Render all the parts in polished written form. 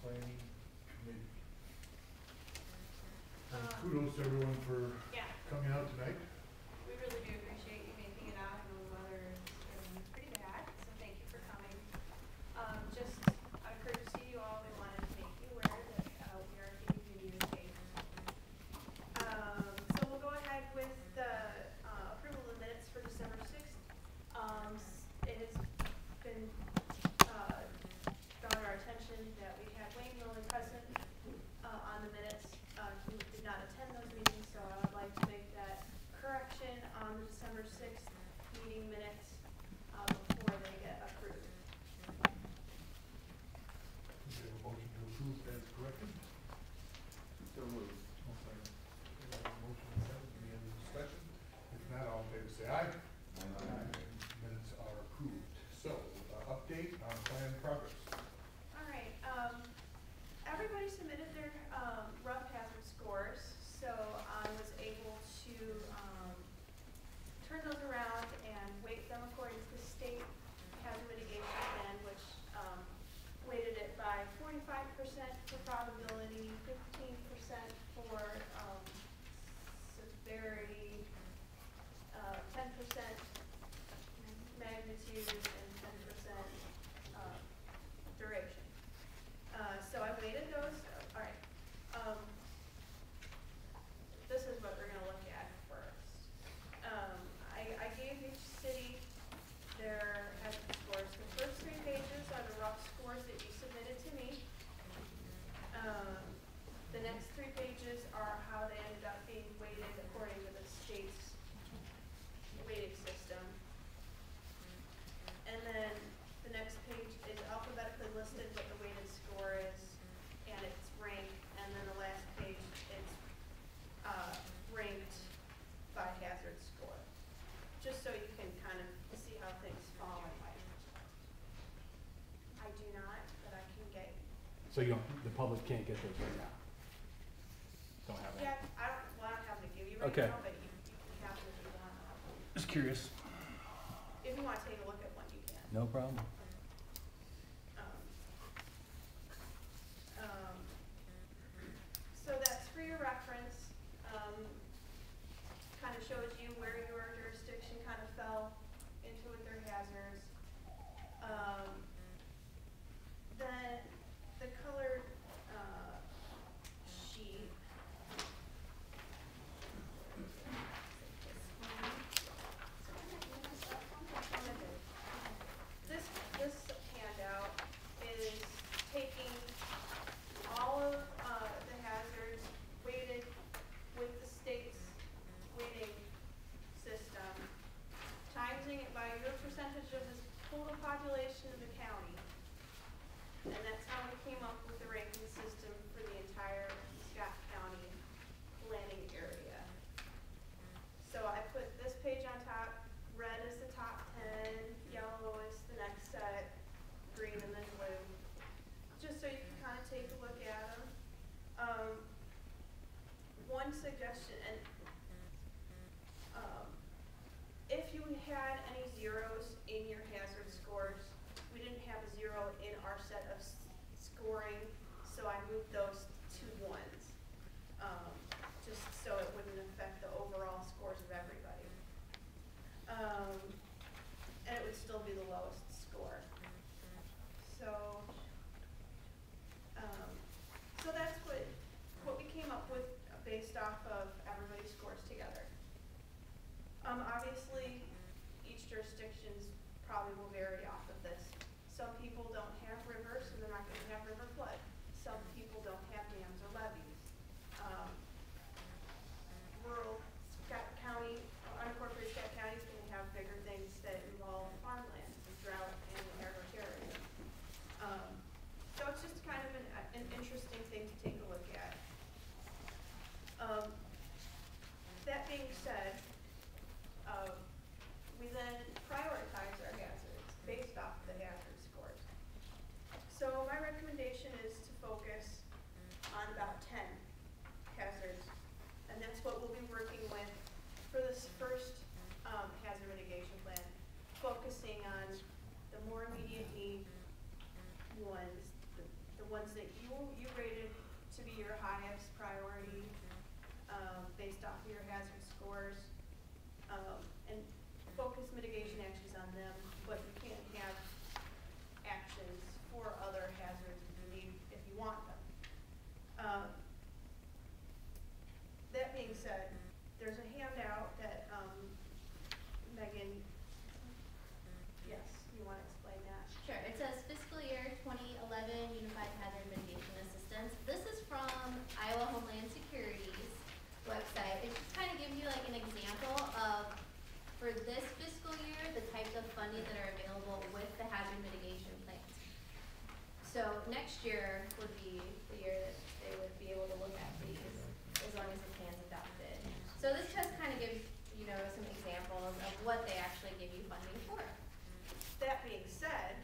planning committee. And kudos to everyone for coming out tonight. We really do appreciate you making it out. I know the weather is pretty bad, so thank you for coming. Just out of courtesy to you all, we wanted to make you aware that we are giving you a date. So we'll go ahead with the approval of the minutes for December 6th. It has been drawn to our attention that we had Wayne only present on the minutes. He did not attend those meetings, so I would like to make that correction on the December 6th meeting minutes before they get approved. We have a motion to approve as corrected. So moved. We have a motion and second. Any other discussion? If not, all in favor say aye. Aye. Minutes are approved. So, update on plan progress. All right. Everybody submitted their rough hazard scores, so I was able to turn those around and weight them according to the state hazard mitigation plan, which weighted it by 45% for probability, 15% for severity, 10% magnitude, and 10% duration. So I weighted those. All right. This is what we're going to look at first. I gave each city their hazard scores. The first 3 pages are the rough scores that you submitted to me. The next 3 pages are how they ended up being weighted according to the state's weighting system. And then the next page is alphabetically listed what the weighted score is and its rank. And then the last page is ranked by hazard score. Just so you can kind of see how things fall in life. I do not, but I can get. So you don't, the public can't get those right now? Don't have it? Yeah, I don't have to give you right Okay. now, but you can have them if you want. Just curious. If you want to take a look at one, you can. No problem. So that's for your reference. Kind of shows you where your jurisdiction kind of fell into with their hazards. Then the colored sheet. This handout is taking all of the hazards weighted with the state's weighting system, timesing it by your percentage of the total population of the county. And that's how we came up with the ranking system for the entire Scott County planning area. So I put this page on top. Red is the top 10, yellow is the next set, green and then blue. Just so you can kind of take a look at them. One suggestion, and if you had any zeros in your hazard scores, we didn't have a 0 in our set of scoring, so I moved those to 1s, just so it wouldn't affect the overall scores of everybody. And it would still be the lowest score. So, so that's what we came up with based off of everybody's scores together. Obviously, each jurisdiction's probably will vary off of this. Some people don't have rivers, so they're not going to have river flood. Some people don't have dams or levees. Rural Scott County, unincorporated Scott County is going to have bigger things that involve farmland, drought, and agriculture. So it's just kind of an interesting thing to take a look at. That being said, we then prioritize our hazards based off the hazard scores. So my recommendation is to focus on about 10 hazards, and that's what we'll be working with for this first hazard mitigation plan, focusing on the more immediate need ones, the ones that you based off of your hazard scores, and focus mitigation actions on them, but you can't have actions for other hazards if you want them. That being said, there's a handout that, Megan, yes, you want to explain that? Sure, it says fiscal year 2011 Unified Hazard Mitigation Assistance. This is from Iowa Homeland Security's website. It just kind of gives you like an example of, for this fiscal year, the types of funding that are available with the hazard mitigation plans. So next year would be the year that they would be able to look at these, as long as the plan's adopted. So this just kind of gives, you know, some examples of what they actually give you funding for. That being said,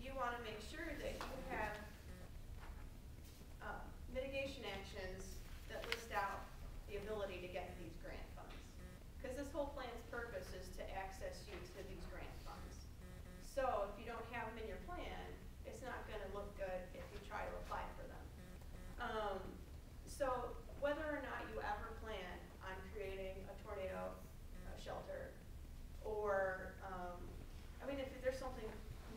you want to make sure that you have mitigation actions that list out the ability to get these grant funds. Because this whole plan's purpose is to access you to these grant funds. So if you don't have them in your plan, it's not going to look good if you try to apply for them. So whether or not you ever plan on creating a tornado shelter, or I mean, if there's something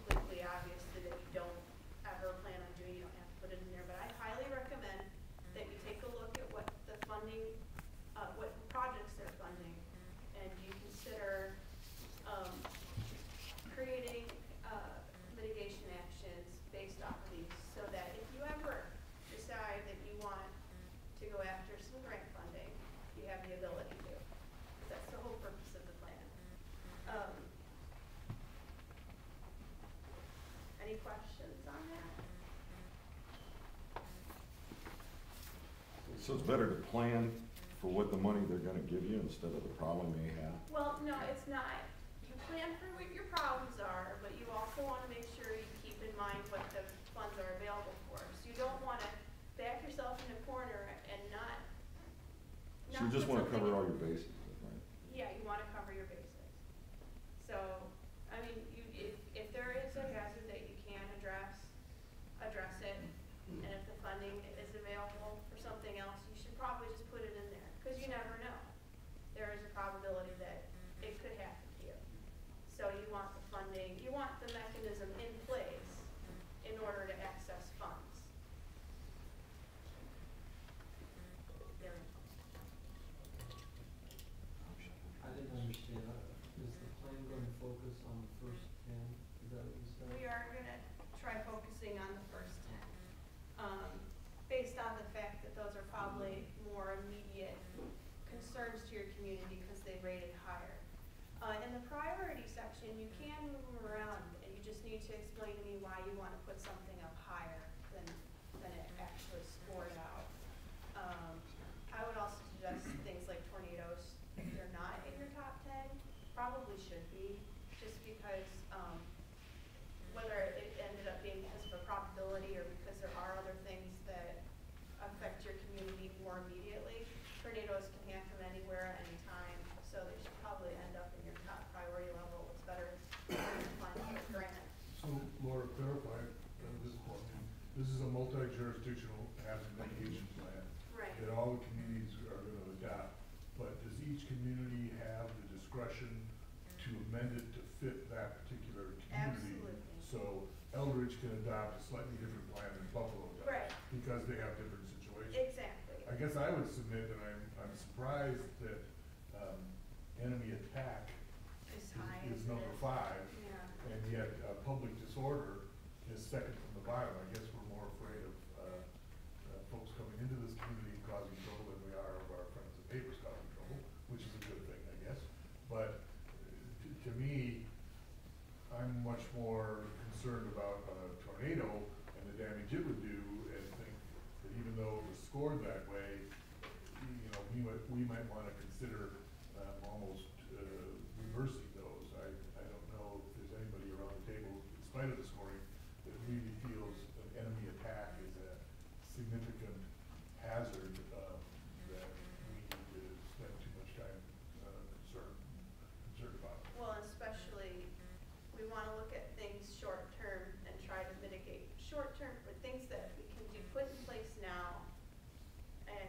completely obvious that you don't ever plan on doing, you don't have to put it in there. But I highly recommend that you take a look at what the funding, what projects they're funding, and you consider creating mitigation actions based off of these, so that if you ever decide that you want to go after some grant funding, you have the ability to. That's the whole purpose of the plan. Any questions on that? So it's better to plan for what the money they're gonna give you instead of the problem they have? Well, no, it's not. You plan for what your problems are, but you also want to make sure you keep in mind what the funds are available for. So you don't want to back yourself in a corner and not So you just put wanna something cover in- all your bases, right? Yeah, you want to cover your bases. So, I mean, if there is a hazard that you can address it. And if the funding is available for something else, you should probably just put it in there, because you never know. There is a probability that it could happen to you. So you want the funding, you want the mechanism in place in order to access funds. I didn't understand, is the plan going to focus on the first 10? Is that what you said? We are going to try focusing on the first 10, based on the fact that those are probably more immediate concerns to your community because they rated higher. In the priority section, you can move them around, and you just need to explain to me why you want to put something up higher than it actually scored out. I would also suggest things like tornadoes, if they're not in your top 10, probably should be, just because whether it ended up being because of a probability or because there are other things that affect your community more immediately. Tornadoes can happen anywhere, anytime, so they should probably end up in your top priority level. It's better to find a grant. So Laura, clarify this point. This is a multi-jurisdictional hazard mitigation plan Right. that all the communities are going to adopt. But does each community have the discretion to amend it to fit that particular community? Absolutely. So Eldridge can adopt a slightly different plan than Buffalo does. Right. Because they have different situations. Exactly. I guess I would submit that I'm surprised that enemy attack It's high. is isn't number it? 5, Yeah. and yet public disorder is second from the bottom. I guess we're more afraid of folks coming into this community and causing trouble than we are of our friends and neighbors causing trouble, which is a good thing, I guess. But to me, I'm much more concerned about a tornado and the damage it would do, and think that even though it was scored that way, you know, we might want to consider almost reversing those. I don't know if there's anybody around the table, in spite of the scoring, that really feels an enemy attack is a significant hazard that we need to spend too much time concerned about. Well, especially, we want to look at things short-term and try to mitigate short-term for things that we can put in place now and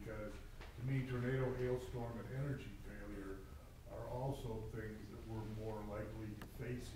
because to me, tornado, hailstorm, and energy failure are also things that we're more likely to face